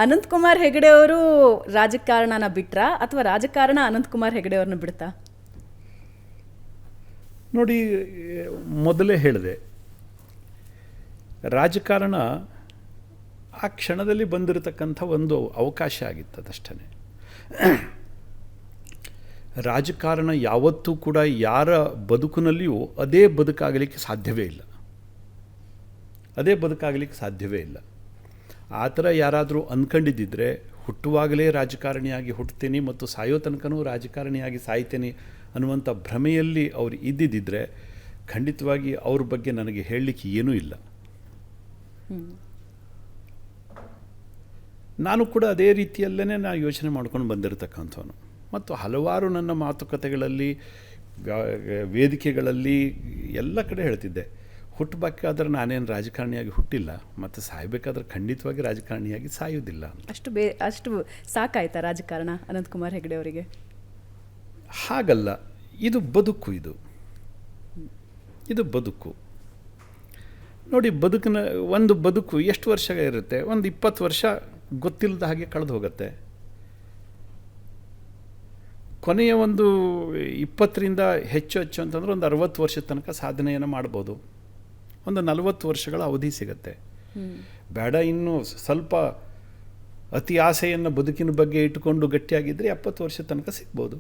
ಅನಂತಕುಮಾರ್ ಹೆಗಡೆ ಅವರು ರಾಜಕಾರಣನ ಬಿಟ್ರಾ ಅಥವಾ ರಾಜಕಾರಣ ಅನಂತಕುಮಾರ್ ಹೆಗಡೆ ಅವ್ರನ್ನ ಬಿಡ್ತಾ? ನೋಡಿ, ಮೊದಲೇ ಹೇಳಿದೆ, ರಾಜಕಾರಣ ಆ ಕ್ಷಣದಲ್ಲಿ ಬಂದಿರತಕ್ಕಂಥ ಒಂದು ಅವಕಾಶ ಆಗಿತ್ತು, ಅದಷ್ಟೇ. ರಾಜಕಾರಣ ಯಾವತ್ತೂ ಕೂಡ ಯಾರ ಬದುಕಿನಲ್ಲಿಯೂ ಅದೇ ಬದುಕಾಗಲಿಕ್ಕೆ ಸಾಧ್ಯವೇ ಇಲ್ಲ. ಅದೇ ಬದುಕಾಗಲಿಕ್ಕೆ ಸಾಧ್ಯವೇ ಇಲ್ಲ. ಆ ಥರ ಯಾರಾದರೂ ಅಂದ್ಕೊಂಡಿದ್ದಿದ್ರೆ ಹುಟ್ಟುವಾಗಲೇ ರಾಜಕಾರಣಿಯಾಗಿ ಹುಟ್ಟುತ್ತೀನಿ ಮತ್ತು ಸಾಯೋ ತನಕನೂ ರಾಜಕಾರಣಿಯಾಗಿ ಸಾಯ್ತೇನೆ ಅನ್ನುವಂಥ ಭ್ರಮೆಯಲ್ಲಿ ಅವರು ಇದ್ದಿದ್ದರೆ ಖಂಡಿತವಾಗಿ ಅವ್ರ ಬಗ್ಗೆ ನನಗೆ ಹೇಳಲಿಕ್ಕೆ ಏನೂ ಇಲ್ಲ. ನಾನು ಕೂಡ ಅದೇ ರೀತಿಯಲ್ಲೇ ನಾನು ಯೋಚನೆ ಮಾಡ್ಕೊಂಡು ಬಂದಿರತಕ್ಕಂಥವನು. ಮತ್ತು ಹಲವಾರು ನನ್ನ ಮಾತುಕತೆಗಳಲ್ಲಿ, ವೇದಿಕೆಗಳಲ್ಲಿ ಎಲ್ಲ ಕಡೆ ಹೇಳ್ತಿದ್ದೆ, ಹುಟ್ಟಬೇಕಾದ್ರೆ ನಾನೇನು ರಾಜಕಾರಣಿಯಾಗಿ ಹುಟ್ಟಿಲ್ಲ, ಮತ್ತು ಸಾಯಬೇಕಾದ್ರೆ ಖಂಡಿತವಾಗಿ ರಾಜಕಾರಣಿಯಾಗಿ ಸಾಯೋದಿಲ್ಲ. ಅಷ್ಟು ಸಾಕಾಯ್ತಾ ರಾಜಕಾರಣ ಅನಂತಕುಮಾರ್ ಹೆಗಡೆ ಅವರಿಗೆ? ಹಾಗಲ್ಲ, ಇದು ಬದುಕು. ಇದು ಬದುಕು. ನೋಡಿ, ಒಂದು ಬದುಕು ಎಷ್ಟು ವರ್ಷ ಇರುತ್ತೆ? ಒಂದು 20 ವರ್ಷ ಗೊತ್ತಿಲ್ಲದ ಹಾಗೆ ಕಳೆದು ಹೋಗುತ್ತೆ. ಕೊನೆಯ ಒಂದು 20ರಿಂದ ಹೆಚ್ಚು ಅಂತಂದರೆ ಒಂದು 60 ವರ್ಷದ ತನಕ ಸಾಧನೆಯನ್ನು ಮಾಡ್ಬೋದು. ಒಂದು 40 ವರ್ಷಗಳ ಅವಧಿ ಸಿಗುತ್ತೆ. ಬೇಡ, ಇನ್ನೂ ಸ್ವಲ್ಪ ಅತಿ ಆಸೆಯನ್ನು ಬದುಕಿನ ಬಗ್ಗೆ ಇಟ್ಟುಕೊಂಡು ಗಟ್ಟಿಯಾಗಿದ್ದರೆ 70 ವರ್ಷದ ತನಕ ಸಿಗ್ಬೋದು.